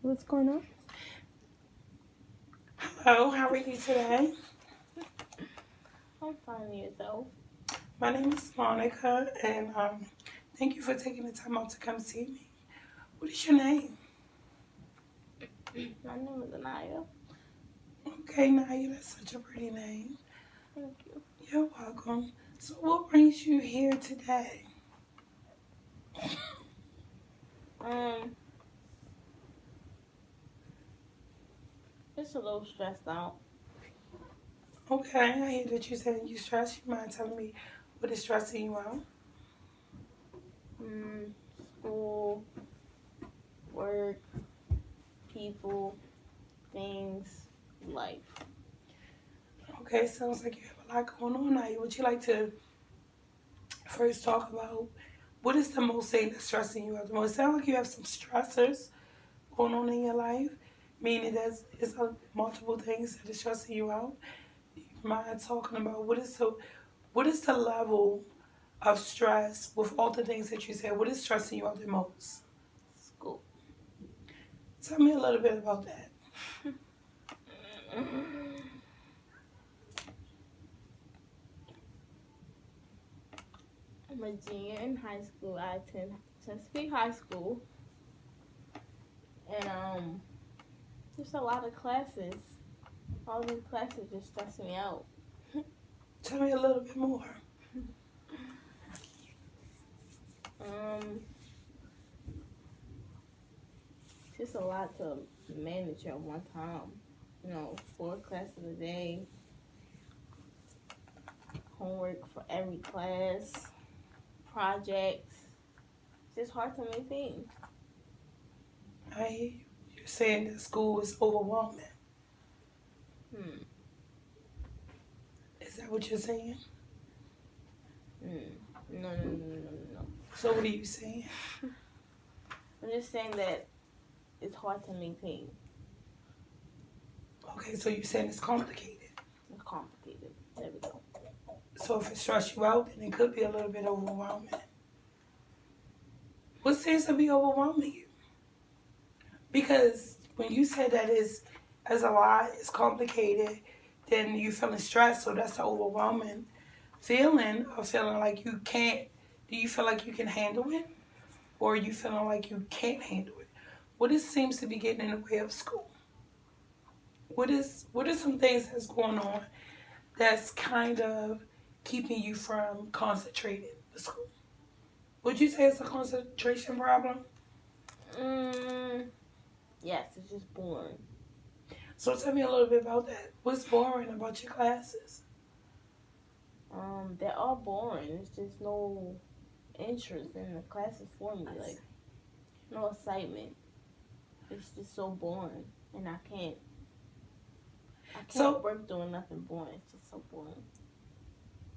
What's going on? Hello, how are you today? I'm fine, yourself. My name is Monica, and thank you for taking the time out to come see me. What is your name? My name is Anaya. Okay, Naya, that's such a pretty name. Thank you. You're welcome. So, what brings you here today? Um, just a little stressed out. Okay, I hear that you said you stressed. You mind telling me what is stressing you out? Mm, School, work, people, things, life. Okay, sounds like you have a lot going on, Naya. Would you like to first talk about what is the most thing that's stressing you out the most? It sounds like you have some stressors going on in your life, meaning there's it's multiple things that are stressing you out. You mind talking about what is the level of stress with all the things that you said? What is stressing you out the most? School. Tell me a little bit about that. I'm a junior in high school. I attend Chesapeake High School, and there's a lot of classes. All these classes just stress me out. Tell me a little bit more. um, just a lot to manage at one time. 4 classes a day, homework for every class, projects. It's just hard to maintain. I hear you. You're saying that school is overwhelming. Hmm. Is that what you're saying? No. So what are you saying? I'm just saying that it's hard to maintain. Okay, so you're saying it's complicated. It's complicated. There we go. So if it stressed you out, then it could be a little bit overwhelming. What seems to be overwhelming you? Because when you say that is as a lot, it's complicated, then you feeling stressed, so that's an overwhelming feeling of feeling like you can't. Do you feel like you can handle it, or are you feeling like you can't handle it? What is seems to be getting in the way of school? What are some things that's going on that's kind of keeping you from concentrating with school? Would you say it's a concentration problem? Mm, yes, it's just boring. So tell me a little bit about that. What's boring about your classes? They're all boring. It's just no interest in the classes for me. Like no excitement. It's just so boring, and I can't So work doing nothing boring. It's just so boring.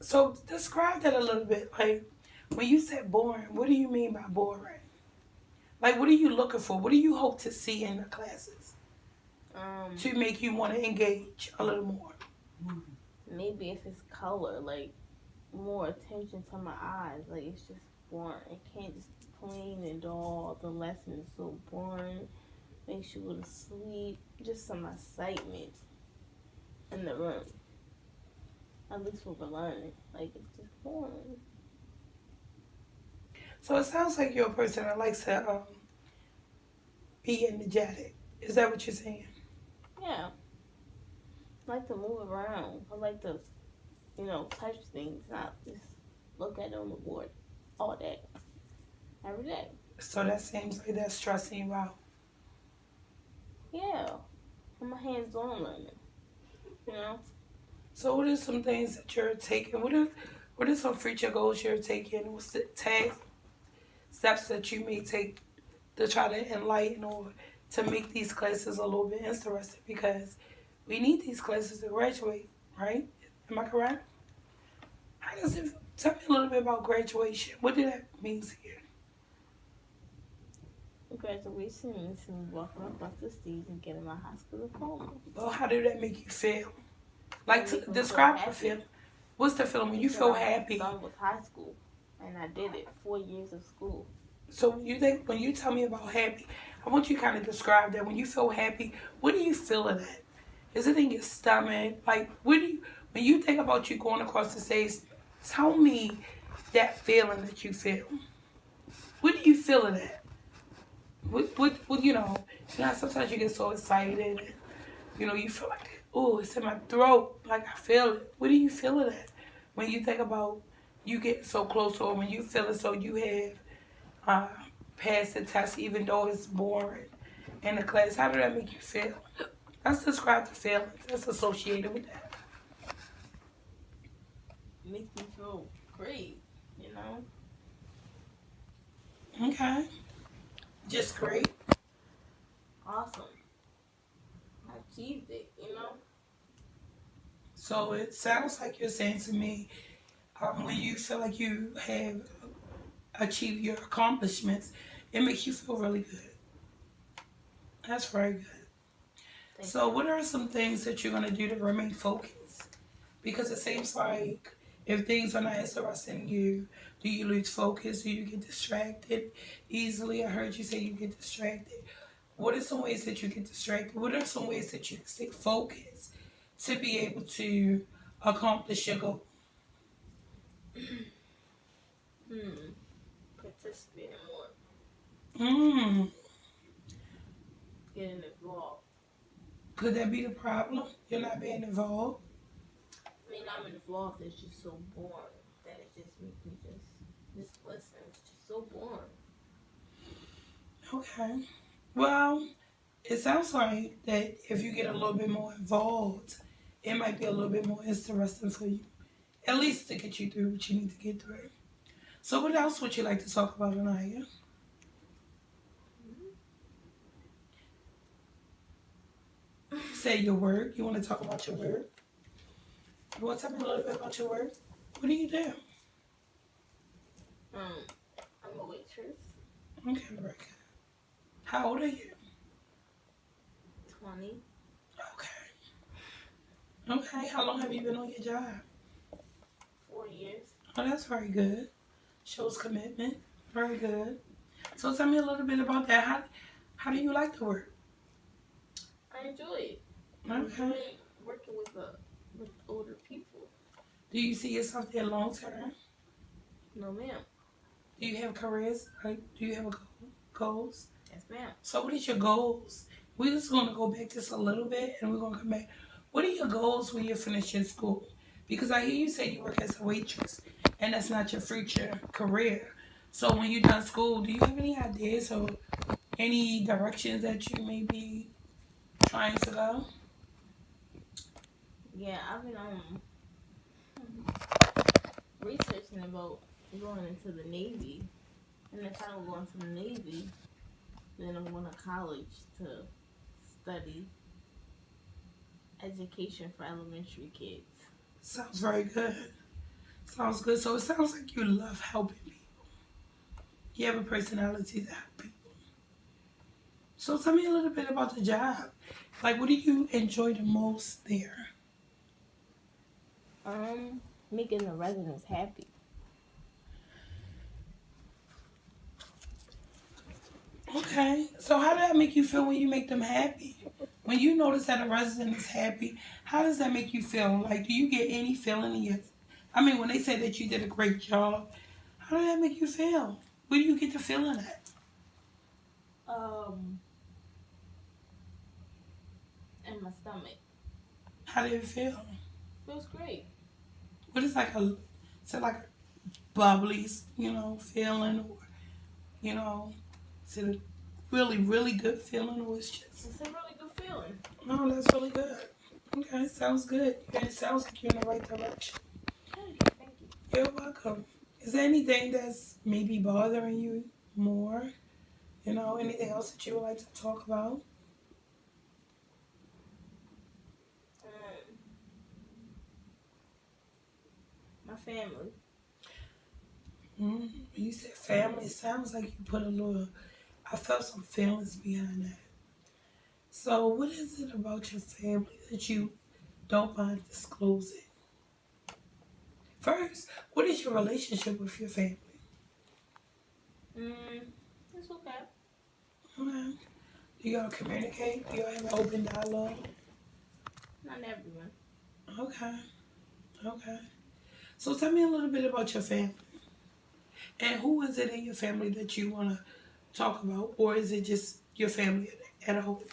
So describe that a little bit. Like when you said boring, what do you mean by boring? Like what are you looking for? What do you hope to see in the classes Um, to make you want to engage a little more? Maybe if it's color, like more attention to my eyes. Like it's just boring. It can't just be plain and dull. The lesson is so boring. Makes you go to sleep. Just some excitement in the room. At least what we're learning. Like it's just boring. So it sounds like you're a person that likes to be energetic. Is that what you're saying? Yeah. I like to move around. I like to, touch things, not just look at it on the board all day, every day. So that seems like that's stressing you out. Yeah. I'm a hands-on learner. You know. So what are some things that you're taking? What are some future goals you're taking? What's the steps that you may take to try to enlighten or to make these classes a little bit interesting? Because we need these classes to graduate, right? Am I correct? How does it tell me a little bit about graduation? What did that mean to you? Graduation means me walking up the stage and getting my high school diploma. Well, how did that make you feel? Like It to makes me feel describe the happy feeling. What's the feeling when you because feel I'm happy? done with high school, and I did it 4 years of school. So you think when you tell me about happy, I want you to kind of describe that. When you feel happy, what do you feel in that? Is it in your stomach? Like, what do you, when you think about you going across the stage, tell me that feeling that you feel. What do you feel in that? What you know, sometimes you get so excited and, you feel like, oh, it's in my throat. Like, I feel it. What do you feel in that? When you think about you getting so close, or when you feel it so you have passed the test even though it's boring in the class, how did that make you feel? Let's describe the feelings that's associated with that. It makes me feel great, you know? Okay. Just great. Awesome. I achieved it, you know? So it sounds like you're saying to me, when you feel like you have achieved your accomplishments, it makes you feel really good. That's very good. Thank So, you. what are some things that you're going to do to remain focused? Because it seems like if things are not interesting you, do you lose focus? Do you get distracted easily? I heard you say you get distracted. What are some ways that you get distracted? What are some ways that you can stay focused to be able to accomplish your goal? Participating more. Mm. Getting involved. Could that be the problem? You're not being involved? I mean, I'm involved. It's just so boring that it just makes me just listen. It's just so boring. Okay. Well, it sounds like that if you get a little bit more involved, it might be a little bit more interesting for you. At least to get you through what you need to get through. So what else would you like to talk about, Anaya? Say your work. You want to talk about your work? You want to tell me a little bit about your work? What do you do? I'm a waitress. Okay, very good. How old are you? 20. Okay. Okay, how long have you been on your job? 4 years. Oh, that's very good. Shows commitment. Very good. So tell me a little bit about that. How do you like the work? I enjoy it. I Okay. enjoy working with older people. Do you see yourself there long term? No, ma'am. Do you have careers? Like, do you have goals? Yes, ma'am. So what is your goals? We're just going to go back just a little bit and we're going to come back. What are your goals when you finish your school? Because I hear you say you work as a waitress and that's not your future career. So when you're done school, do you have any ideas or any directions that you may be trying to go? Yeah, I've been researching about going into the Navy. And if I don't go into the Navy, then I'm going to college to study education for elementary kids. Sounds very good. Sounds good. So it sounds like you love helping people. You have a personality to help people. So tell me a little bit about the job. Like, what do you enjoy the most there? Making the residents happy. Okay. So how does that make you feel when you make them happy? When you notice that a resident is happy, how does that make you feel? Like, do you get any feeling in your... I mean, when they say that you did a great job, how does that make you feel? Where do you get the feeling at? In my stomach. How do it feel? Feels great. What is like a... Is it like a bubbly, feeling? Or, is it a really, really good feeling? Or it's just... It's a really good feeling. No, that's really good. Okay, sounds good. And it sounds like you're in the right direction. Okay, thank you. You're welcome. Is there anything that's maybe bothering you more? Anything else that you would like to talk about? My family. You said family. It sounds like you put a little... I felt some feelings behind that. So what is it about your family that you don't mind disclosing? First, what is your relationship with your family? It's okay. Okay. Do y'all communicate? Do y'all have an open dialogue? Not everyone. Okay. Okay. So tell me a little bit about your family. And who is it in your family that you want to talk about? Or is it just your family at a whole?